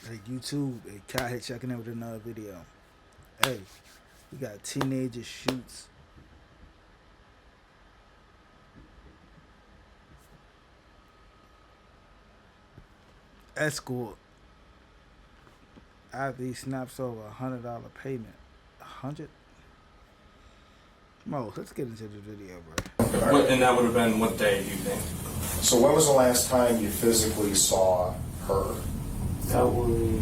Like YouTube, a cat here checking in with another video. Hey, we got teenager shoots Escort after he snaps over $100 payment. 100? Mo, let's get into the video, bro. And that would have been what day, do you think? So when was the last time you physically saw her? That was...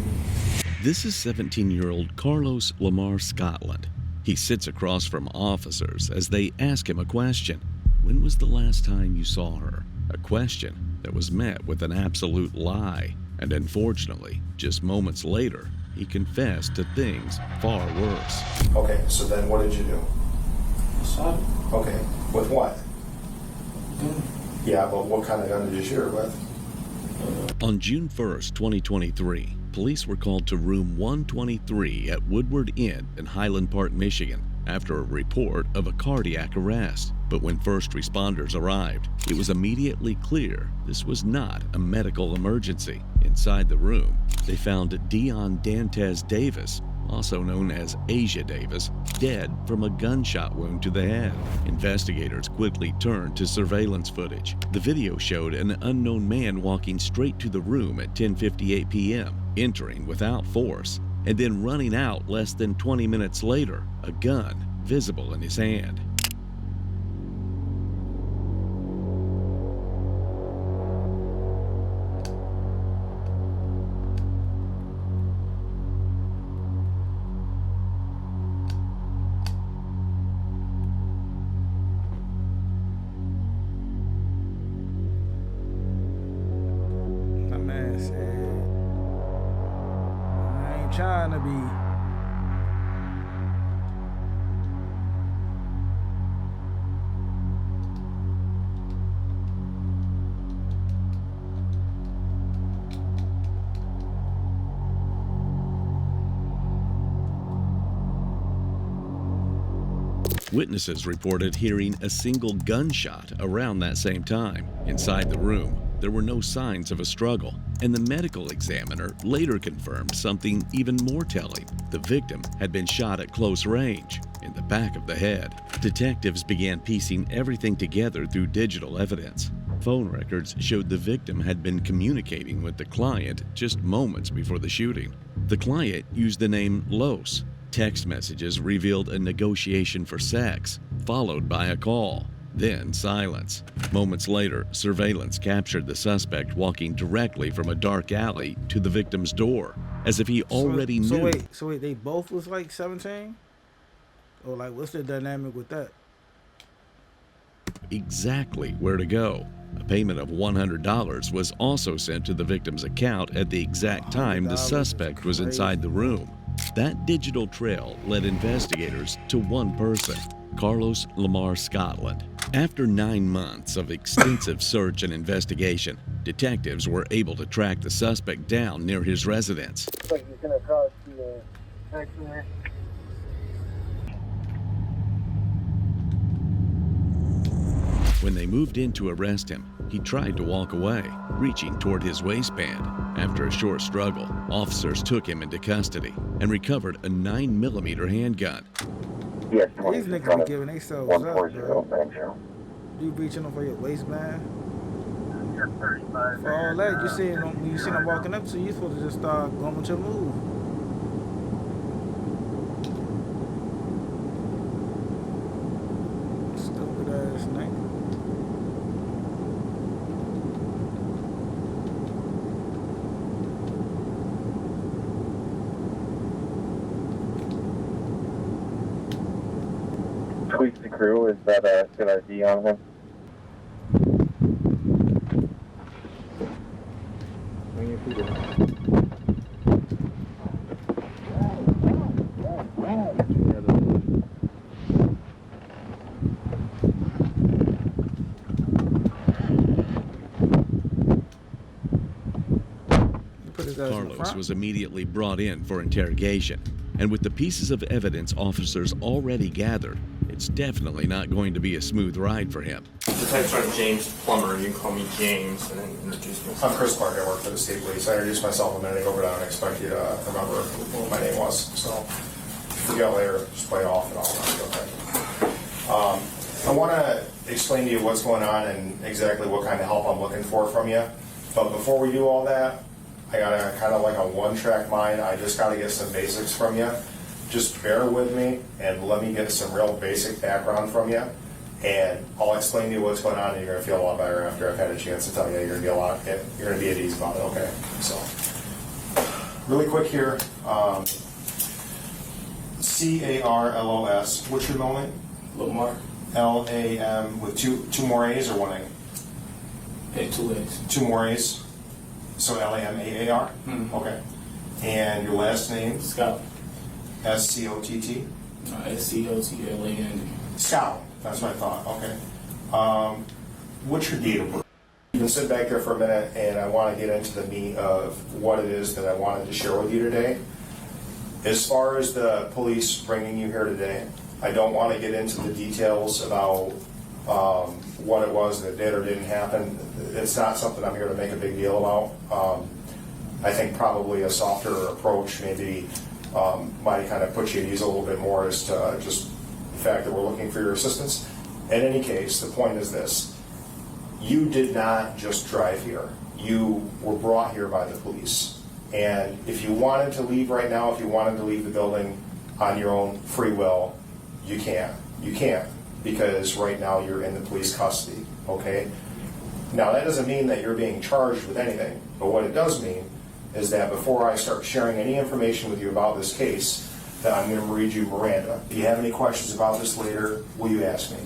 This is 17-year-old Carlos Lamar Scotland. He sits across from officers as they ask him a question. When was the last time you saw her? A question that was met with an absolute lie. And unfortunately, just moments later, he confessed to things far worse. Okay, so then what did you do? I saw it. Okay, with what? Gun. Yeah, but what kind of gun did you shoot her with? On June 1st, 2023, police were called to room 123 at Woodward Inn in Highland Park, Michigan, after a report of a cardiac arrest. But when first responders arrived, it was immediately clear this was not a medical emergency. Inside the room, they found Dion Dantes Davis, also known as Asia Davis, dead from a gunshot wound to the head. Investigators quickly turned to surveillance footage. The video showed an unknown man walking straight to the room at 10:58 p.m., entering without force, and then running out less than 20 minutes later, a gun visible in his hand. My man said, I ain't trying to be. Witnesses reported hearing a single gunshot around that same time. Inside the room, there were no signs of a struggle, and the medical examiner later confirmed something even more telling. The victim had been shot at close range, in the back of the head. Detectives began piecing everything together through digital evidence. Phone records showed the victim had been communicating with the client just moments before the shooting. The client used the name Los. Text messages revealed a negotiation for sex, followed by a call, then silence. Moments later, surveillance captured the suspect walking directly from a dark alley to the victim's door, as if he already knew. So wait, they both was like 17? Or like, what's the dynamic with that? Exactly where to go. A payment of $100 was also sent to the victim's account at the exact time the suspect was inside the room. That digital trail led investigators to one person, Carlos Lamar Scotland. After 9 months of extensive search and investigation, detectives were able to track the suspect down near his residence. Like he's gonna cross the section there. When they moved in to arrest him, he tried to walk away, reaching toward his waistband. After a short struggle, officers took him into custody and recovered a 9mm handgun. Yes, These niggas be giving themselves up, bro. You reaching over your waistband? For all that, you see him, when you see him walking up to you, you're supposed to just start going with your move. Stupid ass nigga. Tweak the crew, is that a good ID on him? Carlos was immediately brought in for interrogation, and with the pieces of evidence officers already gathered, it's definitely not going to be a smooth ride for him. Detective Sergeant James Plummer. You can call me James and then introduce myself. I'm Chris Clark. I work for the state police. I introduced myself a minute ago, but I don't expect you to remember what my name was. So if you forget later, just play it off and I'll not okay. I want to explain to you what's going on and exactly what kind of help I'm looking for from you. But before we do all that, I got a kind of like a one-track mind. I just got to get some basics from you. Just bear with me and let me get some real basic background from you. And I'll explain to you what's going on, and you're going to feel a lot better after I've had a chance to tell you. You're going to be at ease about it, okay? So, really quick here. C-A-R-L-O-S. What's your middle name? Lamar. L-A-M with two more A's or one A? Hey, 2 A's. Two more A's. So L-A-M-A-A-R? Mm-hmm. Okay. And your last name? Scott. S-C-O-T-T? S-C-O-T-L-A-N-D. Scott. That's what I thought. Okay. What's your date of birth? You can sit back there for a minute, and I want to get into the meat of what it is that I wanted to share with you today. As far as the police bringing you here today, I don't want to get into the details about what it was that did or didn't happen. It's not something I'm here to make a big deal about. I think probably a softer approach maybe might kind of put you at ease a little bit more as to just the fact that we're looking for your assistance. In any case, the point is this. You did not just drive here. You were brought here by the police. And if you wanted to leave right now, if you wanted to leave the building on your own free will, you can't. You can't, because right now you're in the police custody, okay? Now, that doesn't mean that you're being charged with anything, but what it does mean is that before I start sharing any information with you about this case, that I'm going to read you Miranda. If you have any questions about this later, will you ask me?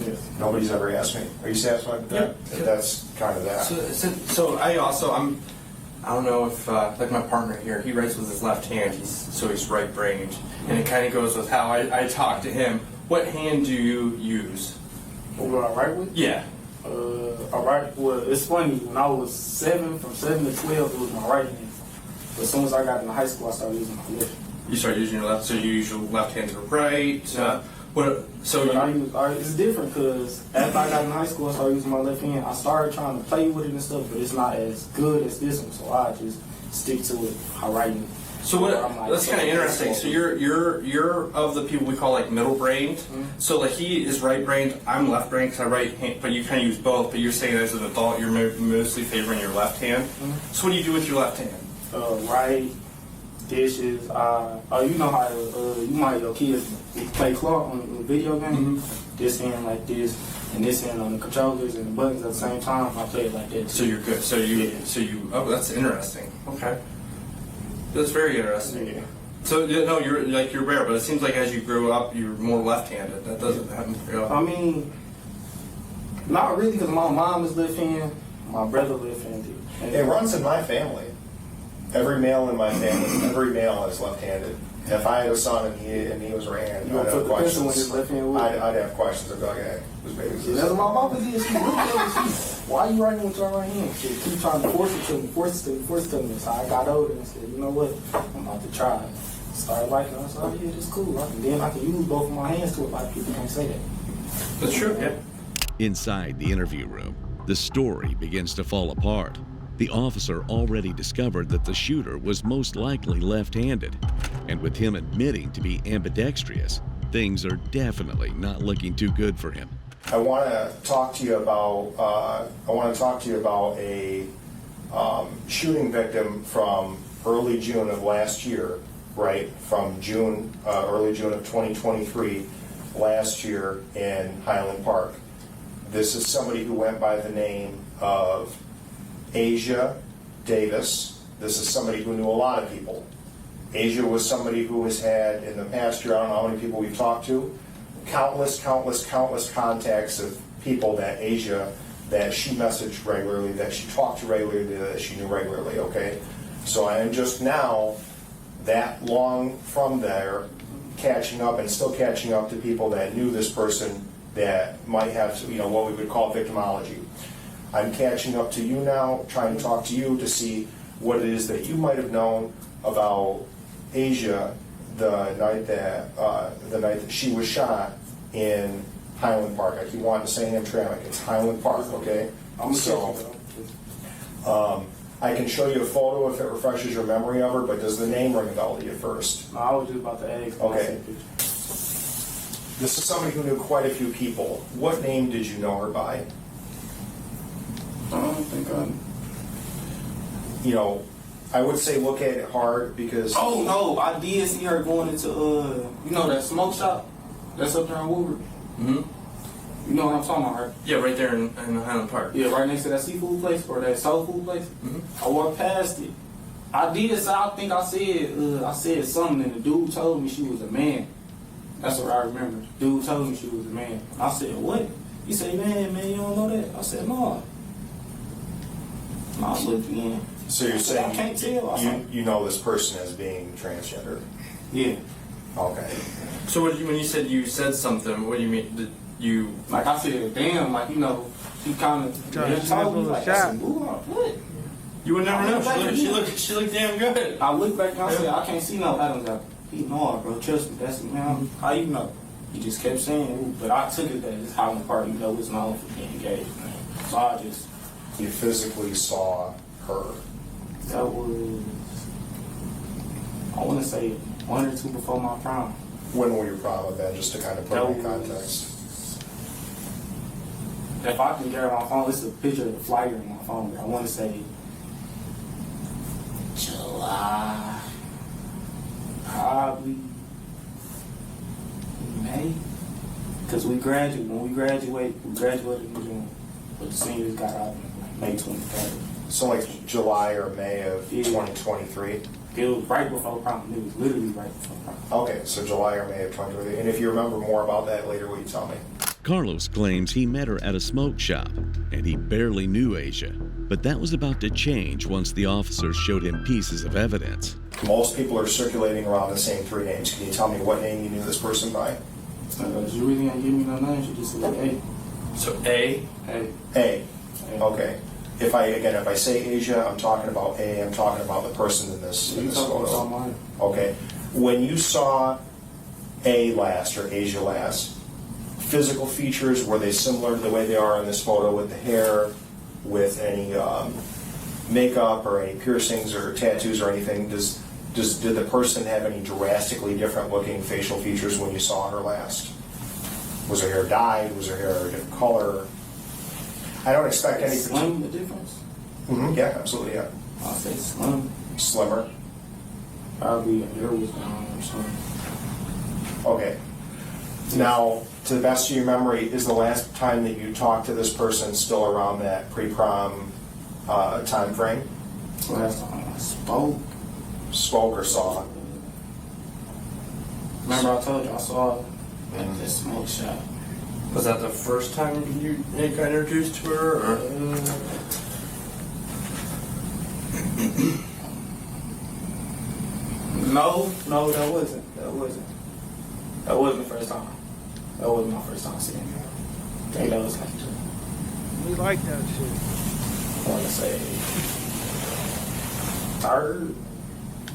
Yes. Nobody's ever asked me. Are you satisfied with that? Yeah. That's kind of that. So I don't know if, like my partner here, he writes with his left hand, he's right-brained, and it kind of goes with how I talk to him. What hand do you use? What do I write with? Yeah. Well, it's funny, when I was from 7 to 12, it was my right hand. But as soon as I got into high school, I started using my left. You start using your left, so you use your left hand to the right. It's different because after I got in high school, I started using my left hand. I started trying to play with it and stuff, but it's not as good as this one, so I just stick to it. I write it. So that's kind of interesting. So you're of the people we call like middle brained. Mm-hmm. So like he is right brained. I'm left brained because I right hand, but you kind of use both. But you're saying as an adult, you're mostly favoring your left hand. Mm-hmm. So what do you do with your left hand? Write, dishes. You know how your kids play claw on the video game. Mm-hmm. This hand like this, and this hand on the controllers and the buttons at the same time. I play it like that. So you're good. So you. Oh, that's interesting. Okay. That's very interesting. Yeah. So no, you're rare, but it seems like as you grew up, you're more left-handed. That doesn't happen for you. I mean, not really, because my mom is left-handed, my brother left-handed. It runs in my family. Every male in my family, every male is left-handed. If I had a son and he was right-handed, You I'd gonna have put the pencil in his questions. left hand with? I'd have questions. I'd be like, hey, whose baby is Yeah, this? that's what my mama did. She looked at me. Why are you writing with your right hand? She keep trying to force it to me. So I got older and said, you know what? I'm about to try it. Started writing. I said, oh yeah, this is cool. Then I can use both of my hands to it. A lot of people can't say that. That's true. Yeah. Inside the interview room, the story begins to fall apart. The officer already discovered that the shooter was most likely left-handed, and with him admitting to be ambidextrous, things are definitely not looking too good for him. I want to talk to you about. A shooting victim from early June of last year, right? From early June of 2023, last year in Highland Park. This is somebody who went by the name of Asia Davis. This is somebody who knew a lot of people. Asia was somebody who has had in the past year, I don't know how many people we've talked to, countless contacts of people that she messaged regularly, that she talked to regularly, that she knew regularly, okay? So I am just now, that long from there, catching up and still catching up to people that knew this person that might have, what we would call victimology. I'm catching up to you now, trying to talk to you to see what it is that you might have known about Asia the night that she was shot in Highland Park. I keep wanting to say Hamtramck. It's Highland Park, okay? I'm So, so. I can show you a photo if it refreshes your memory of her, but does the name ring a bell to you first? No, I was just about to ask. Okay. This is somebody who knew quite a few people. What name did you know her by? I don't think I. You know, I would say look at it hard because... Oh no, I did see her going into you know that smoke shop that's up there in Woodward. Mm-hmm. You know what I'm talking about, right? Yeah, right there in Highland Park. Yeah, right next to that seafood place or that soul food place. Mm-hmm. I walked past it. I did. So I think I said something, and the dude told me she was a man. That's what I remember. Dude told me she was a man. I said, what? He said, man, you don't know that? I said, no. I looked in. So you're saying I can't tell. you know this person as being transgender? Yeah. Okay. So when you said you said something, what do you mean? Did you... Like I said, damn, like, you know, she kind of Trying to told me, snap like, a I shot. said, ooh, what? You would never I know. looked back She looked damn good. I looked back and I said, I can't see no Adams out. He no, bro, trust me, that's man. How you know? He just kept saying, ooh, but I took it that it's Highland Park, you know, it's known for being engaged, man. So I just... You physically saw her. That was, I want to say 1 or 2 before my prom. When were you prom with that, just to kind of put it in That context? If I can get her on my phone, it's a picture of the flyer in my phone. I want to say July, probably May, because when we graduated in June, but the seniors got out in like May 23rd. So like July or May of Yeah. 2023? It was right before prom. It was literally right before prom. Okay, so July or May of 2023. And if you remember more about that later, will you tell me? Carlos claims he met her at a smoke shop, and he barely knew Asia. But that was about to change once the officers showed him pieces of evidence. Most people are circulating around the same 3 names. Can you tell me what name you knew this person by? You really ain't give me no name. She just said, hey, So A. hey. A. Okay. If I say Asia, I'm talking about A. I'm talking about the person in this You talking about photo. mine? Okay. When you saw A last or Asia last, physical features, were they similar to the way they are in this photo with the hair, with any makeup or any piercings or tattoos or anything? Did the person have any drastically different looking facial features when you saw her last? Was her hair dyed? Was her hair a different color? I don't expect any... Slim, the difference? Yeah, absolutely, yeah. I'll say slim. Slimmer? Probably her hair was down or something. Okay. Now, to the best of your memory, is the last time that you talked to this person still around that pre-prom time frame? Last time I spoke. Spoke or saw? Remember I told you I saw her at this smoke shop. Was that the first time you got introduced to her? Or? No, that wasn't. That wasn't the first time. That wasn't my first time seeing her. I think that was like, We like that shit. I want to say, third.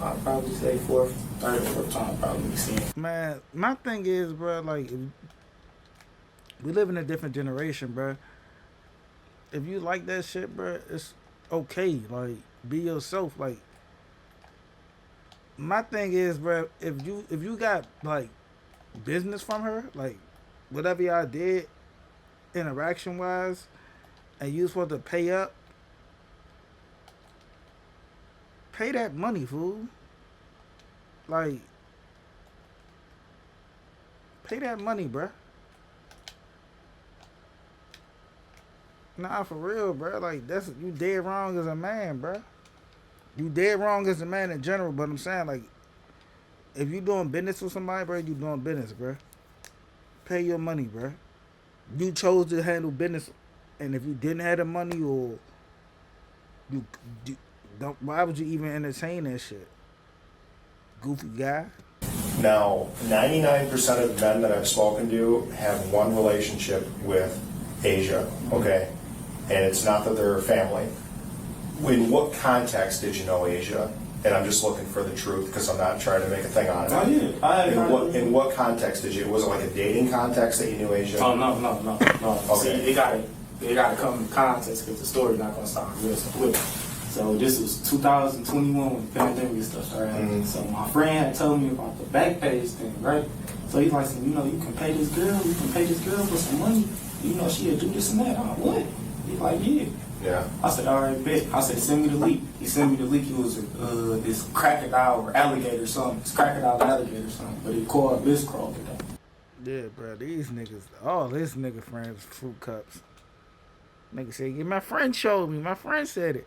I'd probably say fourth time probably seeing her. Man, my thing is, bro, like, we live in a different generation, bro. If you like that shit, bro, it's okay. Like, be yourself. Like, my thing is, bro, if you got like business from her, like whatever y'all did, interaction wise, and you supposed to pay up, pay that money, fool. Like, pay that money, bruh. Nah, for real, bruh. Like, that's, you dead wrong as a man, bruh. You dead wrong as a man in general, but I'm saying, like, if you doing business with somebody, bruh, you doing business, bruh. Pay your money, bruh. You chose to handle business, and if you didn't have the money, or you don't, why would you even entertain that shit? Goofy guy. Now, 99% of the men that I've spoken to have one relationship with Asia, okay? And it's not that they're family. In what context did you know Asia? and I'm just looking for the truth because I'm not trying to make a thing on it. Oh yeah. In what context did you? Was it like a dating context that you knew Asia? Oh no. Okay. See, it gotta come in context because the story's not gonna stop real quick. So this was 2021 when the pandemic and stuff started happening. So my friend had told me about the back page thing, right? So he's like, you know, you can pay this girl for some money. You know, she'll do this and that. I'm like, what? He's like, yeah. Yeah. I said, all right, bet. I said, send me the leak. He sent me the leak. It was this crocodile or alligator or something. It's crocodile or alligator or something. But he called Escort. Yeah, bro. These niggas, all his nigga friends, fruit cups. Nigga said, yeah, my friend showed me. My friend said it.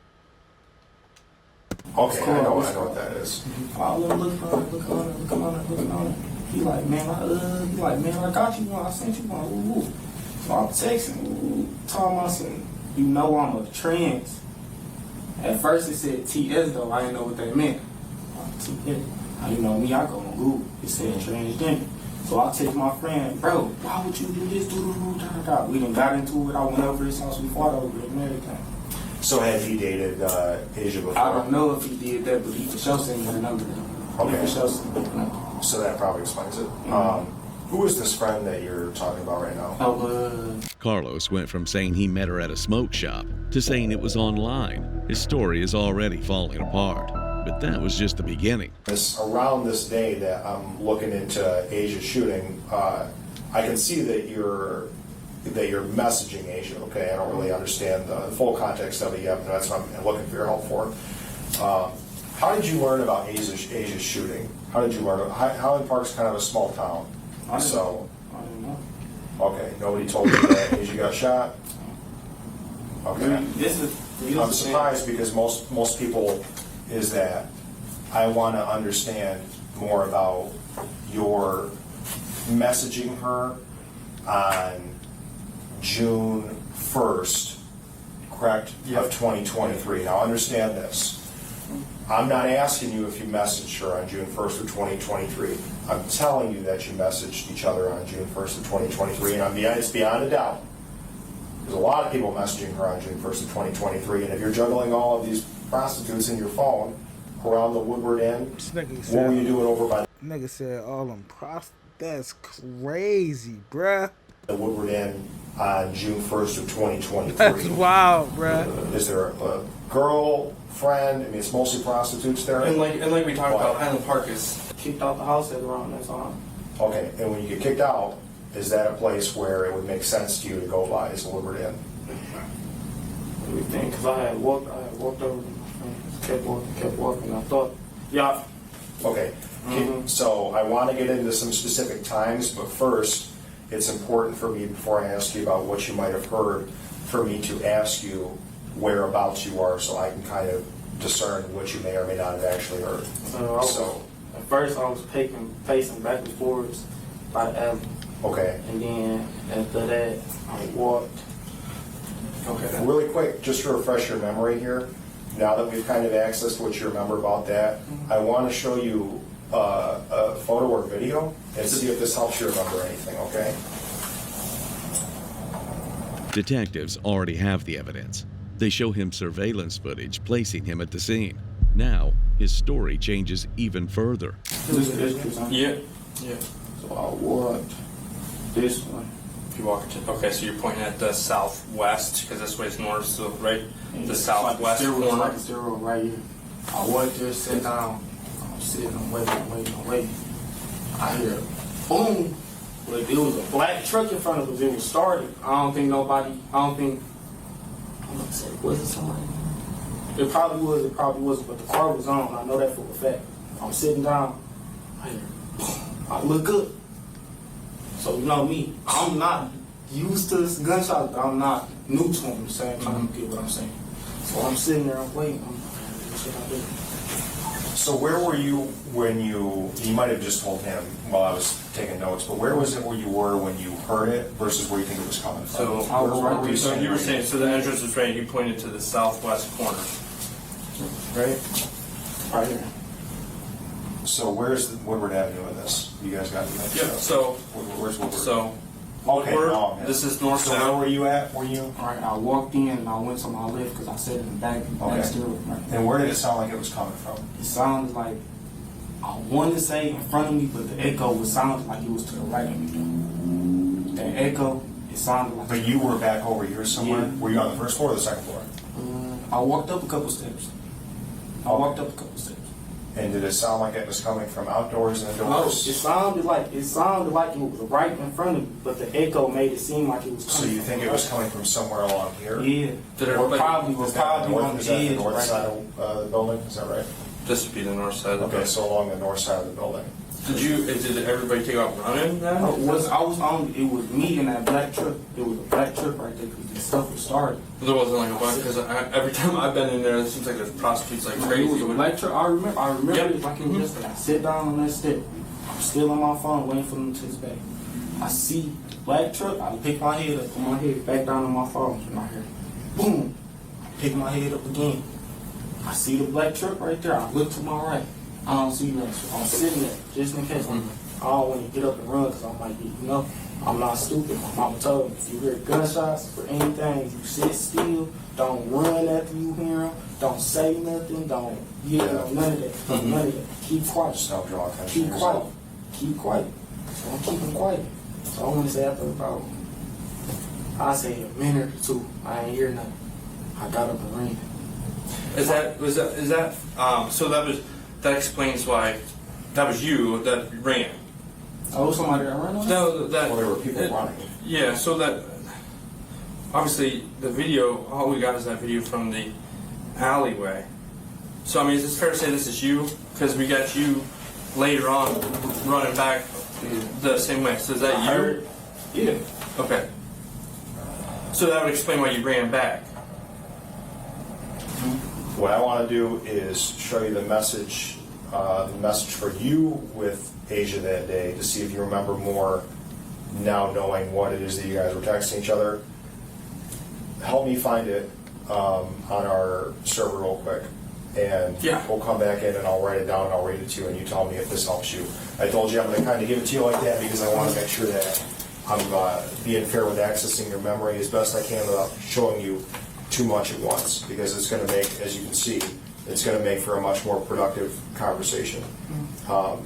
Okay, I know what that is. I was looking on it. He like, man, I got you one. I sent you one. Ooh, ooh. So I'm texting, talking about some, you know I'm a trans. At first it said TS though. I didn't know what that meant. TS. You know me, I go on Google. It said transgender. So I text my friend, bro, why would you do this? We done got into it. I went over his house. We fought over it and everything. So had he dated Asia before? I don't know if he did that, but he for sure sent me her number. Okay. He for sure sent me her number. So that probably explains it. Mm-hmm. Who is this friend that you're talking about right now? Carlos went from saying he met her at a smoke shop to saying it was online. His story is already falling apart. But that was just the beginning. Around this day that I'm looking into Asia's shooting, I can see that you're messaging Asia. Okay, I don't really understand the full context of it yet, but that's what I'm looking for your help for. How did you learn about Asia's shooting? How did you learn? Highland Park's kind of a small town, I so don't know. okay, nobody told you that Asia got shot. Okay. I'm surprised because most people is that I want to understand more about your messaging her on June 1st, correct, of 2023. Now understand this. I'm not asking you if you messaged her on June 1st of 2023. I'm telling you that you messaged each other on June 1st of 2023, and it's beyond a doubt. There's a lot of people messaging her on June 1st of 2023, and if you're juggling all of these prostitutes in your phone around the Woodward Inn, what were you doing over by Nigga said all them that's crazy, bruh. the Woodward Inn on June 1st of 2023? That's wild, bruh. Is there a girl, friend? I mean, it's mostly prostitutes there. And like we talked about, Highland Park is Kicked out the house at around that time. Okay, and when you get kicked out, is that a place where it would make sense to you to go by as a Woodward Inn? Everything, because I had walked over to my friends, kept walking. I thought, yeah. Okay, so I want to get into some specific times, but first, it's important for me, before I ask you about what you might have heard, for me to ask you whereabouts you are so I can kind of discern what you may or may not have actually heard. At first, I was pacing back and forth by the alley. Okay. And then after that, I walked. Okay. Really quick, just to refresh your memory here, now that we've kind of accessed what you remember about that, I want to show you a photo or video and see if this helps you remember anything, okay? Detectives already have the evidence. They show him surveillance footage placing him at the scene. Now, his story changes even further. yeah. So I walked this one. If you walk into, okay, so you're pointing at the southwest because this way's north, so right, And the it's southwest like corner. like a zero right here. I walked there, sit down. I'm sitting, I'm waiting. I hear boom. But there was a black truck in front of us. It was started. I'm gonna say, was it somebody? It probably was, but the car was on. I know that for a fact. I'm sitting down. I hear boom. I look up. So you know me, I'm not used to this gunshot. I'm not new to them. The same time, you get what I'm saying. So I'm sitting there, I'm waiting. What should I do? So where were you when you might have just told him while I was taking notes, but where was it where you were when you heard it versus where you think it was coming from? So I was right there. So you were saying, so the entrance was right. You pointed to the southwest corner, right? Right here. So where's Woodward Avenue in this? You guys got the Yeah. So where's Woodward? So Okay, Woodward. no. This is north So where south. were you at? Were you? All right, I walked in and I went to my left because I sat in the back stair. Right. And where did it sound like it was coming from? It sounded like I wanted to say in front of me, but the echo was sounding like it was to the right of me. Though. The echo, it sounded like. But you were back over here somewhere? Yeah. Were you on the first floor or the second floor? I walked up a couple steps. And did it sound like it was coming from outdoors and No, it indoors? sounded like it was right in front of me, but the echo made it seem like it was So coming you from think the it was right. coming from somewhere along here? Yeah. Did Or everybody- probably Is that the on north, is the that the edge. north Right side there. of the building? Is that right? This would be the north side. of the Okay, so along the north side of the building. Did everybody take out running then? It was me in that black truck. It was a black truck right there because the stuff was started. There wasn't like a bunch because every time I've been in there, it seems like there's prostitutes like crazy. It was a black truck. I remember Yep. it like it was yesterday. I sit down on that step. I'm still on my phone waiting for them to his back. I see the black truck. I pick my head up, put my head back down on my phone. And I hear, boom. I pick my head up again. I see the black truck right there. I look to my right. I don't see nothing. So I'm sitting there just in case. I don't want to get up and run because I'm like, I'm not stupid. My mama told me if you hear gunshots for anything, you sit still. Don't run after you hear them. Don't say nothing. Don't yell. None of that. None of that. Keep quiet. Stop drawing attention to Keep quiet. yourself. Keep quiet. So I'm keeping quiet. So I want to say after about, I say a minute or two, I ain't hear nothing. I got up and ran. So that explains why that was you that ran. Oh, somebody that ran on? No, that Well, there were people running. Yeah, so that obviously the video, all we got is that video from the alleyway. So I mean, is it fair to say this is you? Because we got you later on running back the same way. So is that I you? heard. Yeah. Okay. So that would explain why you ran back. What I want to do is show you the message for you with Asia that day to see if you remember more now knowing what it is that you guys were texting each other. Help me find it on our server real quick. And Yeah. we'll come back in and I'll write it down and I'll read it to you and you tell me if this helps you. I told you I'm going to kind of give it to you like that because I want to make sure that I'm being fair with accessing your memory as best I can without showing you too much at once, because it's going to make, as you can see, it's going to make for a much more productive conversation.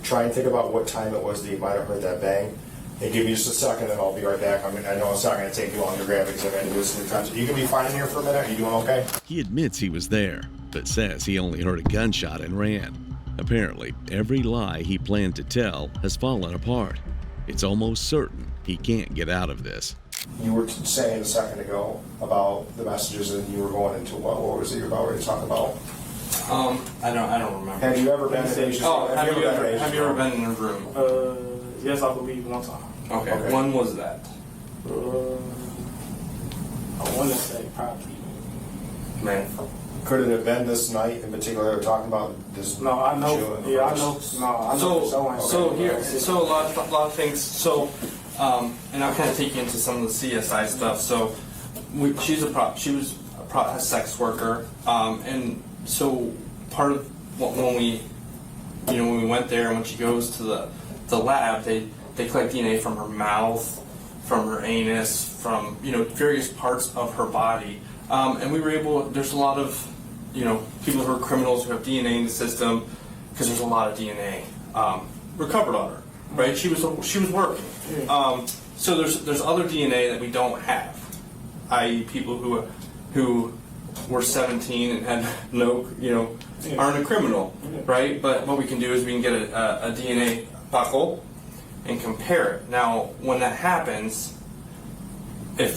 Try and think about what time it was that you might have heard that bang, and give me just a second, and I'll be right back. I know it's not going to take you long to grab it because I've had to do this 3 times. You can be fine in here for a minute. Are you doing okay? He admits he was there, but says he only heard a gunshot and ran. Apparently, every lie he planned to tell has fallen apart. It's almost certain he can't get out of this. You were saying a second ago about the messages, and you were going into what was it you were about ready to talk about? I don't remember. Have you ever been in Asia's Have you been in Asia's ever room? been in a room? Yes, I believe one time. Okay. Okay. When was that? I want to say probably. Man. Could it have been this night in particular? We're talking about this. No, I know. June Yeah, I first? know. No, I know. So a lot of things. So, and I'll kind of take you into some of the CSI stuff. So, she was a sex worker, and so part of when we went there, when she goes to the lab, they collect DNA from her mouth, from her anus, from various parts of her body, and we were able. There's a lot of people who are criminals who have DNA in the system because there's a lot of DNA recovered on her. Right? She was working. So there's other DNA that we don't have, i.e. people who were 17 and had no aren't a criminal, right? But what we can do is we can get a DNA buckle and compare it. Now, when that happens, if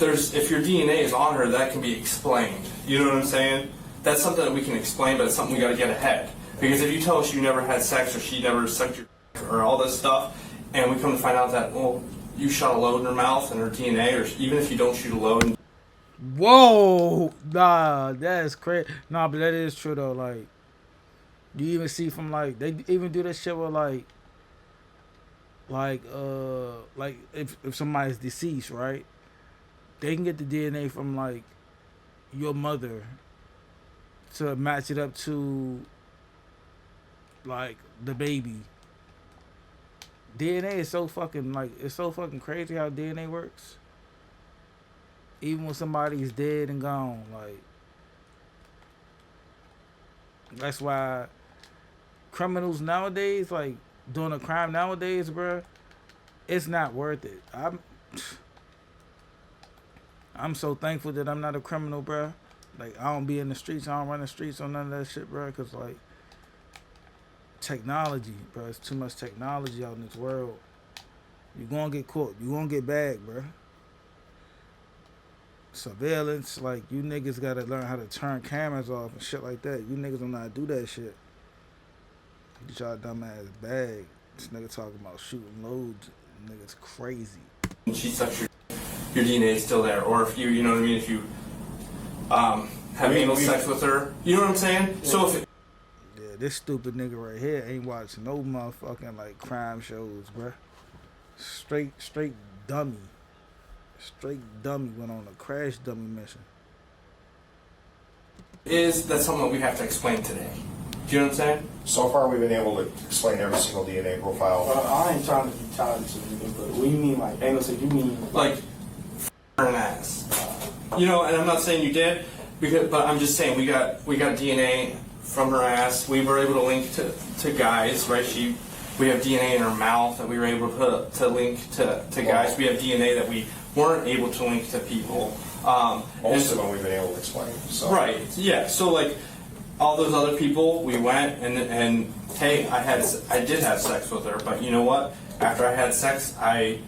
your DNA is on her, that can be explained. You know what I'm saying? That's something that we can explain, but it's something we got to get ahead. Because if you tell us you never had sex or she never sucked your or all this stuff, and we come to find out that you shot a load in her mouth and her DNA, or even if you don't shoot a load. Whoa, nah, that's crazy. Nah, but that is true though. Like, you even see from they even do that shit with like if somebody's deceased, right? They can get the DNA from your mother to match it up to the baby. DNA is so fucking like it's so fucking crazy how DNA works. Even when somebody's dead and gone, like that's why criminals nowadays, like doing a crime nowadays, bruh, it's not worth it. I'm so thankful that I'm not a criminal, bruh. Like I don't be in the streets, I don't run the streets on none of that shit, bruh, cause like technology, bruh, it's too much technology out in this world. You gonna get caught, you gonna get bagged, bruh. Surveillance, like you niggas gotta learn how to turn cameras off and shit like that. You niggas don't know how to do that shit. Get y'all dumb ass bag. This nigga talking about shooting loads. Niggas crazy. She sucks your DNA is still there, or if you know what I mean, if you have anal sex with her, you know what I'm saying? Yeah. So if yeah, this stupid nigga right here ain't watching no motherfucking like crime shows, bruh. Straight dummy. Straight dummy went on a crash dummy mission. Is that something that we have to explain today? Do you know what I'm saying? So far, we've been able to explain every single DNA profile. I ain't trying to be childish or anything, but what do you mean, like, anal sex? You mean like an ass? You know, and I'm not saying you did, but I'm just saying we got DNA from her ass. We were able to link to guys, right? We have DNA in her mouth that we were able to link to guys. We have DNA that we weren't able to link to people. Most of them we've been able to explain. So. Right. Yeah. So like all those other people, we went and hey, I did have sex with her, but you know what? After I had sex, I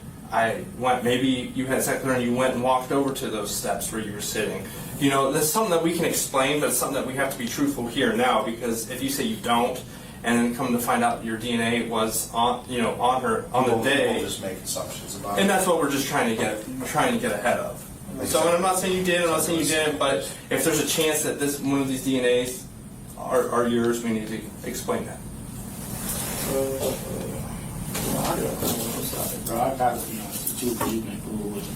went. Maybe you had sex with her and you went and walked over to those steps where you were sitting. You know, that's something that we can explain, but it's something that we have to be truthful here now, because if you say you don't, and then come to find out your DNA was on her on the day. We'll just make assumptions about it. And that's what we're just trying to get ahead of. So and I'm not saying you did, I'm not saying you didn't, but if there's a chance that one of these DNAs are yours, we need to explain that. I gotta be honest with you, because you've been cool with it.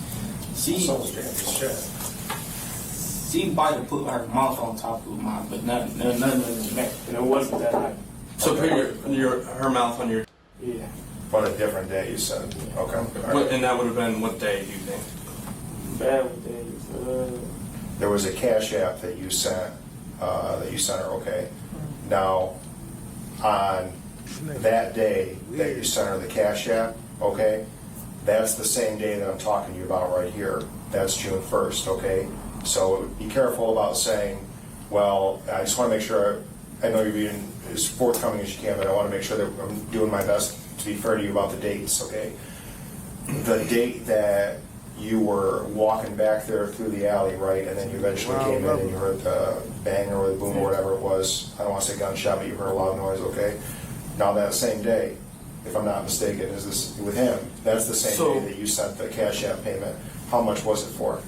She might have put her mouth on top of mine, but nothing and it wasn't that night. So put her mouth on your... Yeah. But a different day, you said. Okay. Right. And that would have been what day, do you think? Bad days. There was a Cash App that you sent her, okay? Now, on that day that you sent her the Cash App, okay? That's the same day that I'm talking to you about right here. That's June 1st, okay? So be careful about saying, well, I just want to make sure, I know you're being as forthcoming as you can, but I want to make sure that I'm doing my best to be fair to you about the dates, okay? The date that you were walking back there through the alley, right, and then you eventually came in and you heard the bang or the boom or whatever it was. I don't want to say gunshot, but you heard a loud noise, okay? Now that same day, if I'm not mistaken, is this with him? That's the same day that you sent the Cash App payment. How much was it for?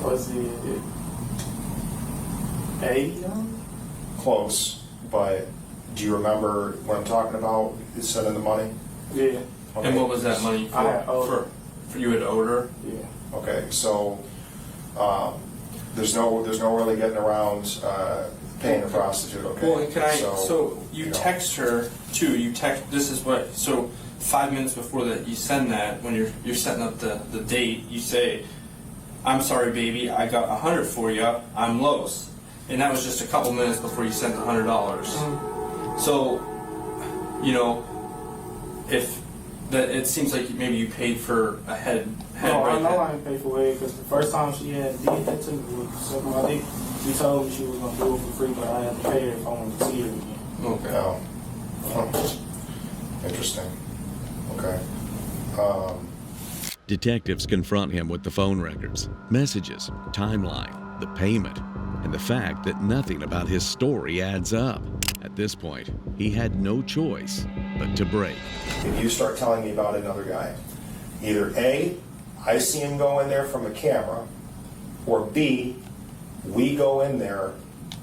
Was it $80? Close, but do you remember what I'm talking about? Sending the money? Yeah. Okay. And what was that money for? For you had owed her? Yeah. Okay, so there's no really getting around paying a prostitute. Okay. Well, can I? So you text her too. You text. This is what. So 5 minutes before that, you send that when you're setting up the date. You say, "I'm sorry, baby. I got 100 for you. I'm Los." And that was just a couple minutes before you sent the $100. So, you know, if that, it seems like maybe you paid for a head. No, right I know then. I didn't pay for it, because the first time she had did that to me was sucking my dick. She told me she was gonna do it for free, but I had to pay her if I wanted to see her again. Okay. Oh. Interesting. Okay. Detectives confront him with the phone records, messages, timeline, the payment, and the fact that nothing about his story adds up. At this point, he had no choice but to break. If you start telling me about another guy, either A, I see him go in there from a camera, or B, we go in there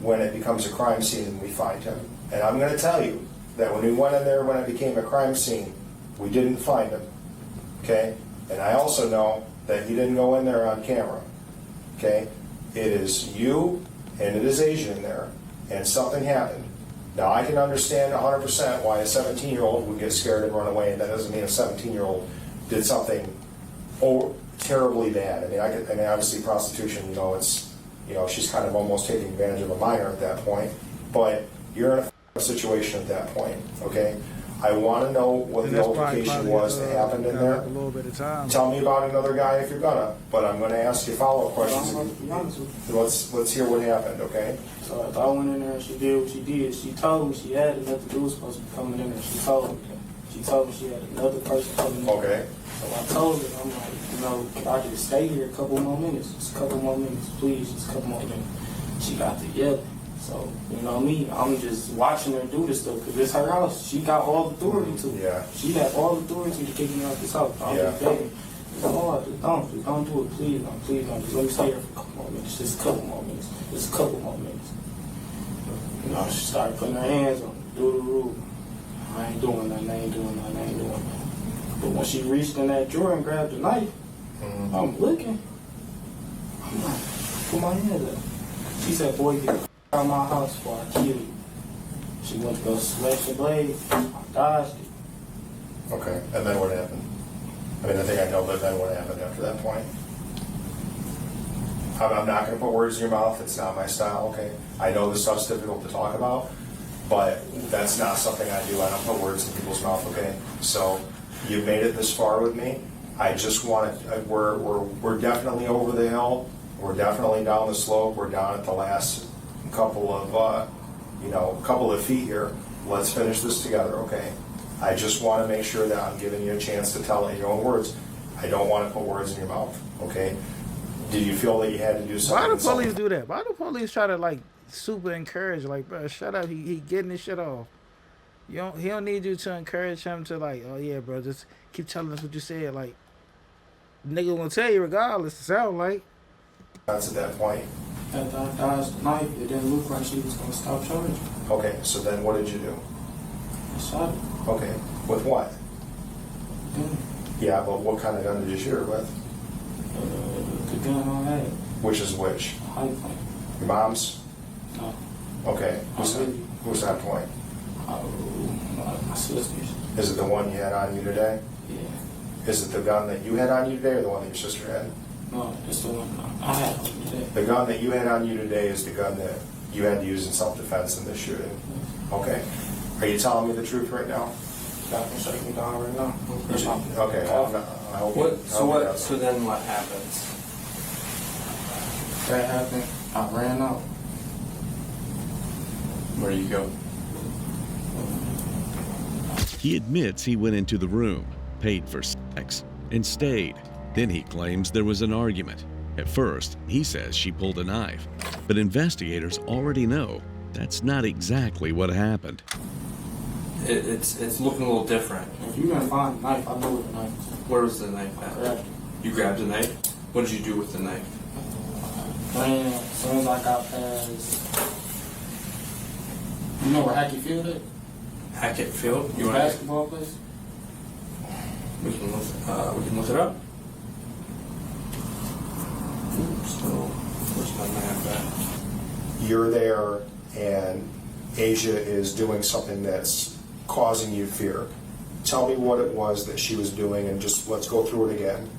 when it becomes a crime scene and we find him. And I'm going to tell you that when we went in there when it became a crime scene, we didn't find him. Okay? And I also know that he didn't go in there on camera. Okay? It is you and it is Asia in there, and something happened. Now, I can understand 100% why a 17-year-old would get scared and run away, and that doesn't mean a 17-year-old did something terribly bad. I mean, obviously prostitution, she's kind of almost taking advantage of a minor at that point, but you're in a situation at that point, okay? I want to know what the altercation was that happened in there. A little bit of time. Tell me about another guy if you're gonna, but I'm gonna ask you follow-up questions. I'm gonna be honest with you. Let's hear what happened, okay? So I went in there and she did what she did. She told me she had another dude supposed to be coming in there. She told me that. She told me she had another person coming in there. Okay. So I told her, I'm like, can I just stay here a couple more minutes? Just a couple more minutes, please, just a couple more minutes. She got to yelling. So, me, I'm just watching her do this stuff because it's her house. She got all the authority to it. Yeah. She had all the authority to kick me out this house. I'm just begging. Just don't do it, please, please, just let me stay here for a couple more minutes, just a couple more minutes, just a couple more minutes. She started putting her hands on me, do the rule. I ain't doing nothing, I ain't doing nothing. But when she reached in that drawer and grabbed the knife, I'm looking. I'm like, put my hands up. She said, boy, get out of my house before I kill you. She went to go slash the blade. I dodged it. Okay, and then what happened? I think I know, but then what happened after that point? I'm not going to put words in your mouth. It's not my style, okay? I know this stuff's difficult to talk about, but that's not something I do. I don't put words in people's mouth, okay? So you've made it this far with me. I just want to, we're definitely over the hill. We're definitely down the slope. We're down at the last couple of feet here. Let's finish this together, okay? I just want to make sure that I'm giving you a chance to tell it in your own words. I don't want to put words in your mouth, okay? Did you feel that you had to do something? Why do police do that? Why do police try to super encourage? Bro, shut up. He getting his shit off. He don't need you to encourage him to oh yeah, bro, just keep telling us what you said. Nigga gonna tell you regardless. It sound like. That's at that point. After I dodged the knife, it didn't look like she was gonna stop charging. Okay, so then what did you do? I shot her. Okay, with what? Gun. Yeah, but what kind of gun did you shoot her with? The gun I had. Which is which? High point. Your mom's? No. Okay, who's that point? My sister's. Is it the one you had on you today? Yeah. Is it the gun that you had on you today or the one that your sister had? No, it's the one I had on me today. The gun that you had on you today is the gun that you had to use in self-defense in this shooting. Okay. Are you telling me the truth right now? Y'all can shake me down right now. Okay. I hope So then what happens? That happened. I ran out. Where do you go? He admits he went into the room, paid for sex, and stayed. Then he claims there was an argument. At first, he says she pulled a knife, but investigators already know that's not exactly what happened. It's looking a little different. If you didn't find the knife, I know where the knife is. Where was the knife I at? grabbed it. You grabbed the knife? What did you do with the knife? Ran as soon as I got past. You know where Hackett Field is? Hackett Field? The basketball place? We can look it up. So, where's my map at? You're there and Asia is doing something that's causing you fear. Tell me what it was that she was doing and just let's go through it again.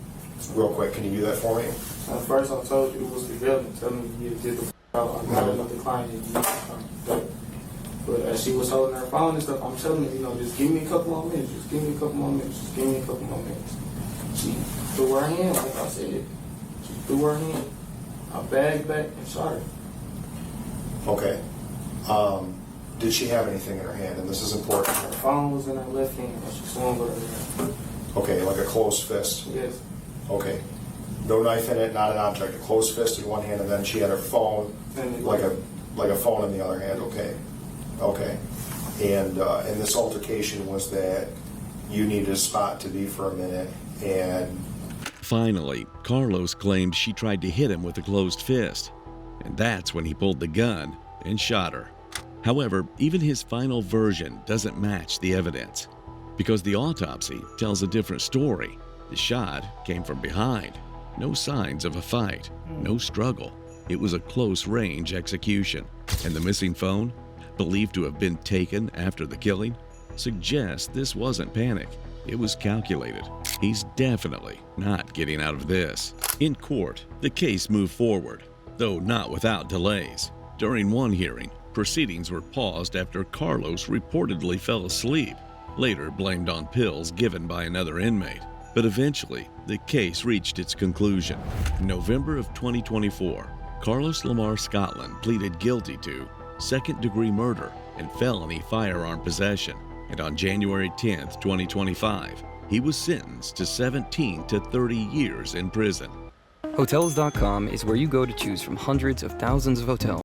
Real quick, can you do that for me? At first I told you it was the villain telling me you did the out. I got another client and you but as she was holding her phone and stuff, I'm telling her, just give me a couple more minutes, just give me a couple more minutes, just give me a couple more minutes. She threw her hand, like I said. She threw her hand. I bagged back and shot her. Okay. Did she have anything in her hand? And this is important. Her phone was in her left hand and she swung with her hand. Okay, like a closed fist. Yes. Okay. No knife in it, not an object. A closed fist in one hand, and then she had her phone, like a phone in the other hand. Okay. Okay. And this altercation was that you needed a spot to be for a minute, and Finally, Carlos claimed she tried to hit him with a closed fist, and that's when he pulled the gun and shot her. However, even his final version doesn't match the evidence, because the autopsy tells a different story. The shot came from behind. No signs of a fight, no struggle. It was a close-range execution. And the missing phone? believed to have been taken after the killing, suggests this wasn't panic. It was calculated. He's definitely not getting out of this. In court, the case moved forward, though not without delays. During one hearing, proceedings were paused after Carlos reportedly fell asleep, later blamed on pills given by another inmate. But eventually, the case reached its conclusion. In November of 2024, Carlos Lamar Scotland pleaded guilty to second-degree murder and felony firearm possession. And on January 10, 2025, he was sentenced to 17 to 30 years in prison. Hotels.com is where you go to choose from hundreds of thousands of hotels.